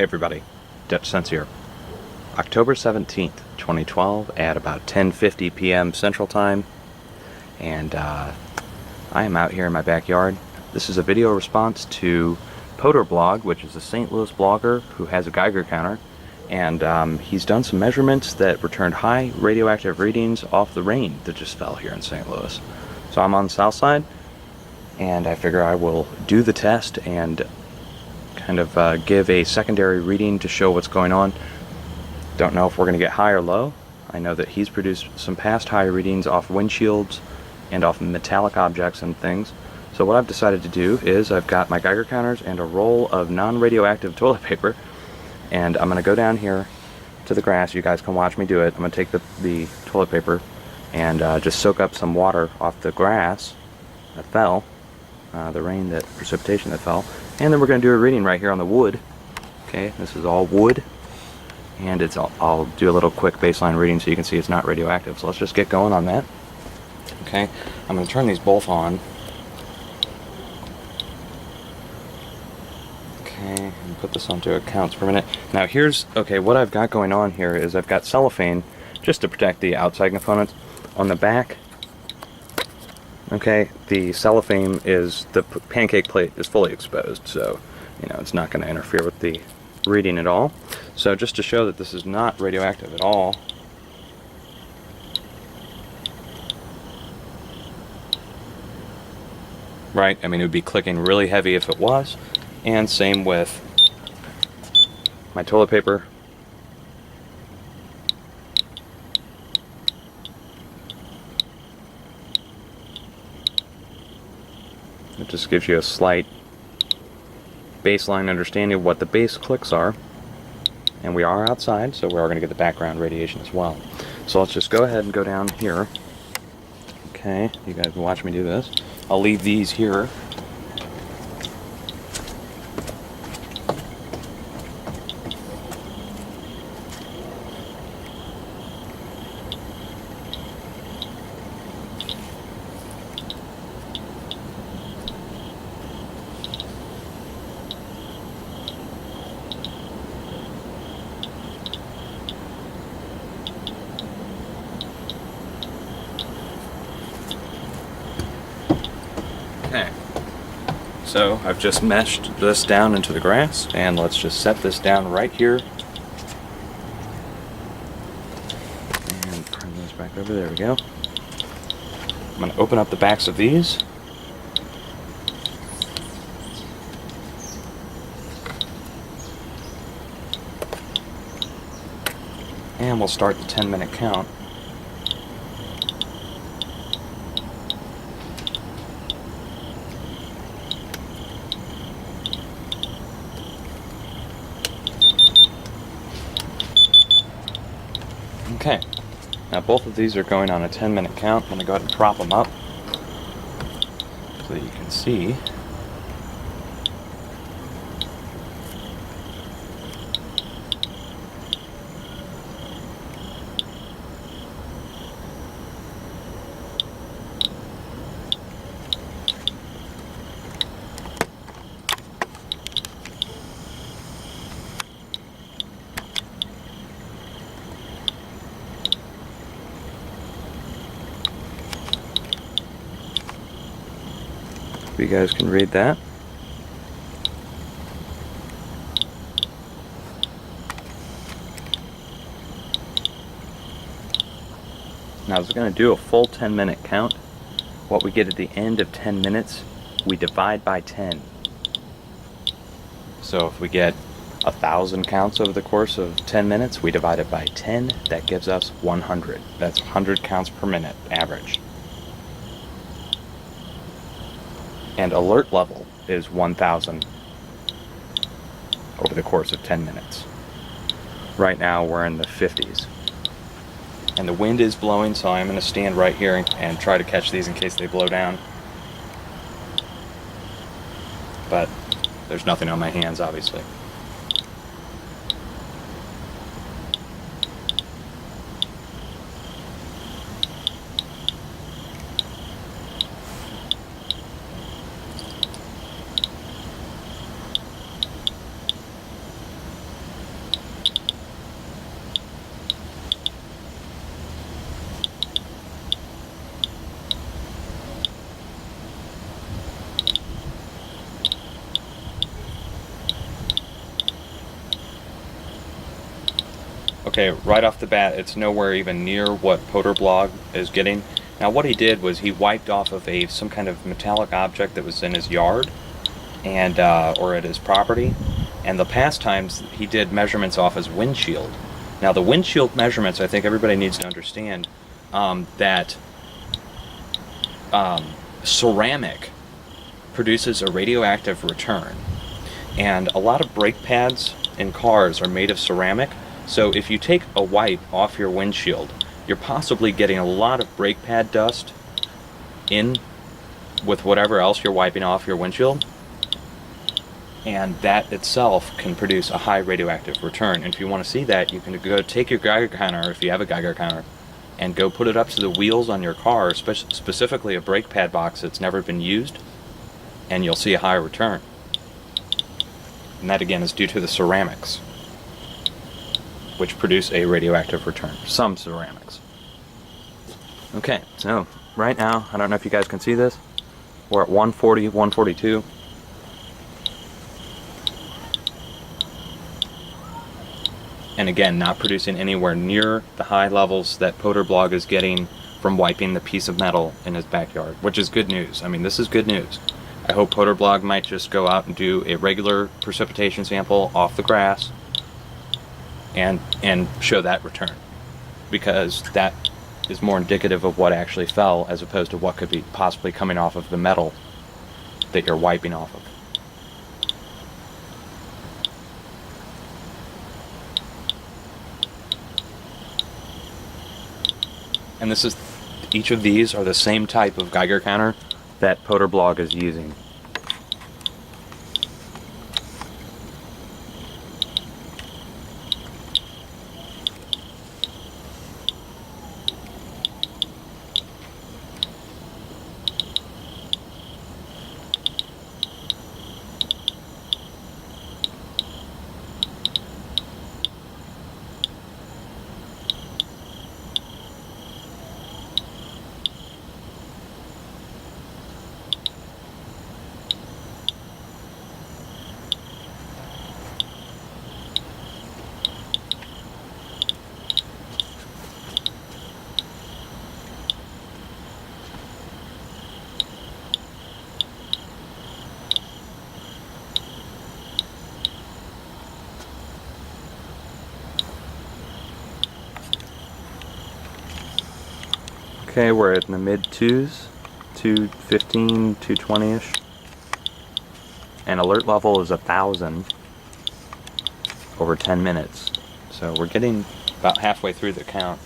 Hey everybody, Dutchsinse here. October 17th, 2012 at about 10:50 p.m. Central Time, and I am out here in my backyard. This is a video response to Blog, which is a St. Louis blogger who has a Geiger counter, and he's done some measurements that returned high radioactive readings off the rain that just fell here in St. Louis. So I'm on the south side, and I figure I will do the test and kind of give a secondary reading to show what's going on. Don't know if we're going to get high or low. I know that he's produced some past high readings off windshields and off metallic objects and things. So what I've decided to do is I've got my Geiger counters and a roll of non-radioactive toilet paper, and I'm going to go down here to the grass. You guys can watch me do it. I'm going to take the toilet paper and just soak up some water off the grass that fell, the rain, that precipitation that fell, and then we're going to do a reading right here on the wood. Okay, this is all wood, and I'll do a little quick baseline reading so you can see it's not radioactive. So let's just get going on that. Okay, I'm going to turn these both on. Okay, and put this onto counts per minute. Now here's, okay, what I've got going on here is I've got cellophane just to protect the outside components. On the back, okay, the cellophane is, the pancake plate is fully exposed, so you know it's not going to interfere with the reading at all. So just to show that this is not radioactive at all, right? I mean, it would be clicking really heavy if it was, and same with my toilet paper. It just gives you a slight baseline understanding of what the base clicks are. And we are outside, so we are going to get the background radiation as well. So let's just go ahead and go down here. Okay, you guys will watch me do this. I'll leave these here. Okay, so I've just meshed this down into the grass, and let's just set this down right here. And turn this back over, there we go. I'm going to open up the backs of these. And we'll start the 10-minute count. Okay, now both of these are going on a 10-minute count. I'm going to go ahead and prop them up so that you can see. You guys can read that. Now I was going to do a full 10-minute count. What we get at the end of 10 minutes, we divide by 10. So if we get 1,000 counts over the course of 10 minutes, we divide it by 10. That gives us 100. That's 100 counts per minute, average. And alert level is 1,000 over the course of 10 minutes. Right now we're in the 50s. And the wind is blowing, so I'm going to stand right here and try to catch these in case they blow down. But there's nothing on my hands, obviously. Okay, right off the bat, it's nowhere even near what Poderblog is getting. Now, what he did was he wiped off of some kind of metallic object that was in his yard, and or at his property. And the past times he did measurements off his windshield. Now, the windshield measurements, I think everybody needs to understand that ceramic produces a radioactive return, and a lot of brake pads in cars are made of ceramic. So if you take a wipe off your windshield, you're possibly getting a lot of brake pad dust in with whatever else you're wiping off your windshield, and that itself can produce a high radioactive return. And if you want to see that, you can go take your Geiger counter, if you have a Geiger counter, and go put it up to the wheels on your car, specifically a brake pad box that's never been used, and you'll see a high return. And that again is due to the ceramics, which produce a radioactive return. Some ceramics. Okay, so right now, I don't know if you guys can see this, we're at 140, 142. And again, not producing anywhere near the high levels that Poderblog is getting from wiping the piece of metal in his backyard, which is good news. I mean, this is good news. I hope Poderblog might just go out and do a regular precipitation sample off the grass and show that return, because that is more indicative of what actually fell as opposed to what could be possibly coming off of the metal that you're wiping off of. And this is, each of these are the same type of Geiger counter that Poderblog is using. Okay, we're in the mid 2s, 215, 220-ish. And alert level is 1,000 over 10 minutes. So we're getting about halfway through the count.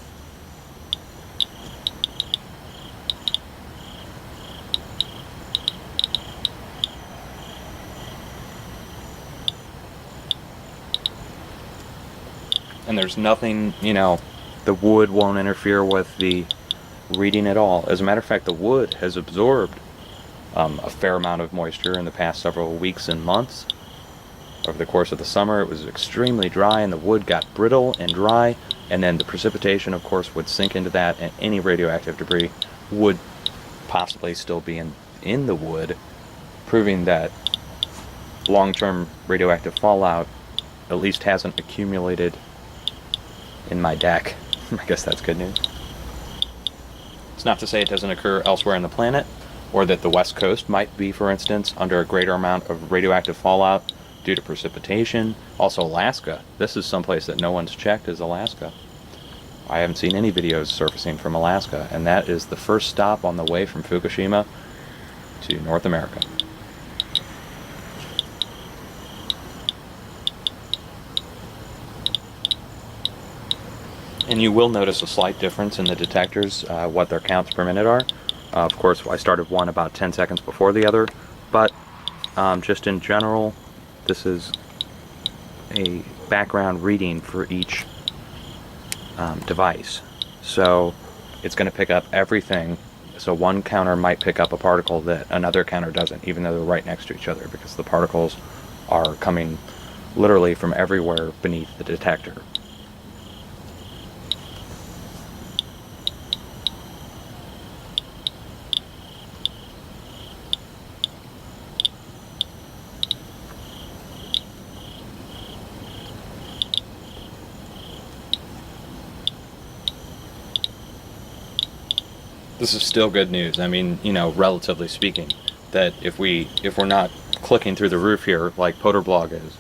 And there's nothing, the wood won't interfere with the reading at all. As a matter of fact, the wood has absorbed a fair amount of moisture in the past several weeks and months. Over the course of the summer, it was extremely dry, and the wood got brittle and dry, and then the precipitation, of course, would sink into that, and any radioactive debris would possibly still be in the wood, proving that long-term radioactive fallout at least hasn't accumulated in my deck. I guess that's good news. It's not to say it doesn't occur elsewhere on the planet, or that the West Coast might be, for instance, under a greater amount of radioactive fallout due to precipitation. Also Alaska. This is someplace that no one's checked, is Alaska. I haven't seen any videos surfacing from Alaska, and that is the first stop on the way from Fukushima to North America. And you will notice a slight difference in the detectors, what their counts per minute are. Of course, I started one about 10 seconds before the other, but just in general, this is a background reading for each device. So it's going to pick up everything. So one counter might pick up a particle that another counter doesn't, even though they're right next to each other, because the particles are coming literally from everywhere beneath the detector. this is still good news. I mean, you know, relatively speaking, that if we're not clicking through the roof here like Poderblog is,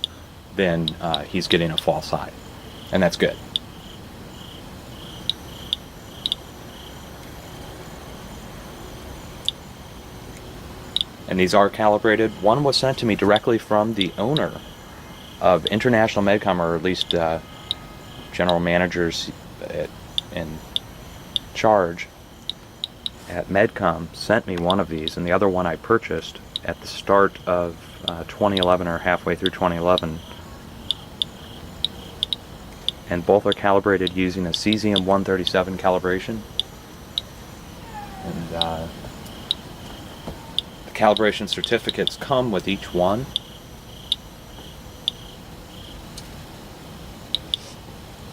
then he's getting a false high, and that's good. And these are calibrated. One was sent to me directly from the owner of International Medcom, or at least general managers in charge at Medcom sent me one of these, and the other one I purchased at the start of 2011 or halfway through 2011. And both are calibrated using a cesium 137 calibration. And the calibration certificates come with each one.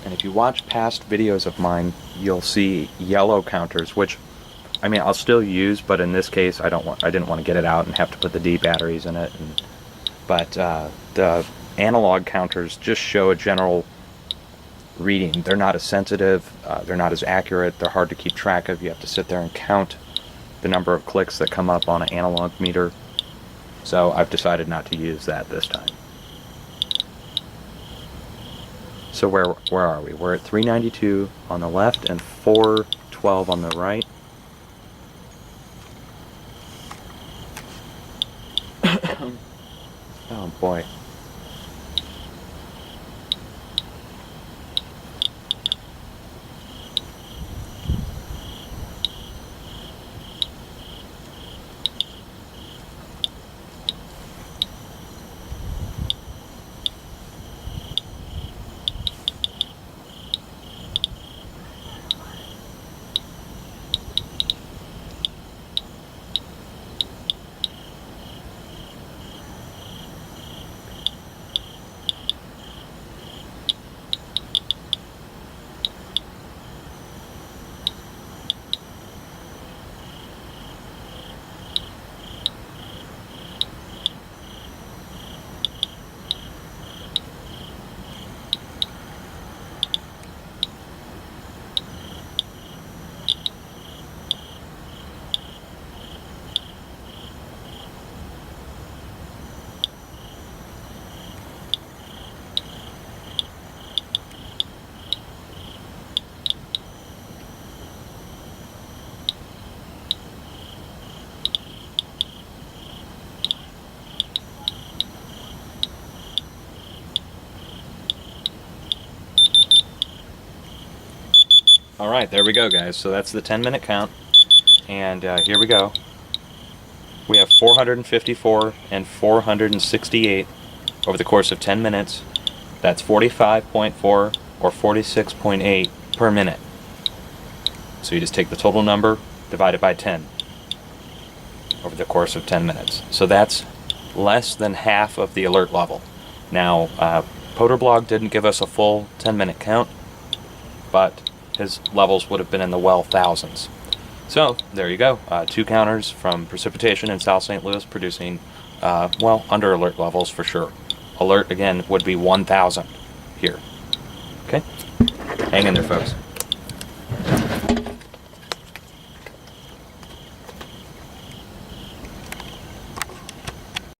And if you watch past videos of mine, you'll see yellow counters, which, I mean, I'll still use, but in this case, I didn't want to get it out and have to put the D batteries in it. But the analog counters just show a general reading. They're not as sensitive, they're not as accurate, they're hard to keep track of. You have to sit there and count the number of clicks that come up on an analog meter. So I've decided not to use that this time. So where are we? We're at 392 on the left and 412 on the right. Oh boy. Alright, there we go, guys. So that's the 10-minute count. And here we go. We have 454 and 468 over the course of 10 minutes. That's 45.4 or 46.8 per minute. So you just take the total number, divide it by 10 over the course of 10 minutes. So that's less than half of the alert level. Now, Poderblog didn't give us a full 10-minute count, but his levels would have been in the well thousands. So there you go, 2 counters from precipitation in South St. Louis producing, well, under alert levels for sure. Alert, again, would be 1,000 here. Okay? Hang in there, folks.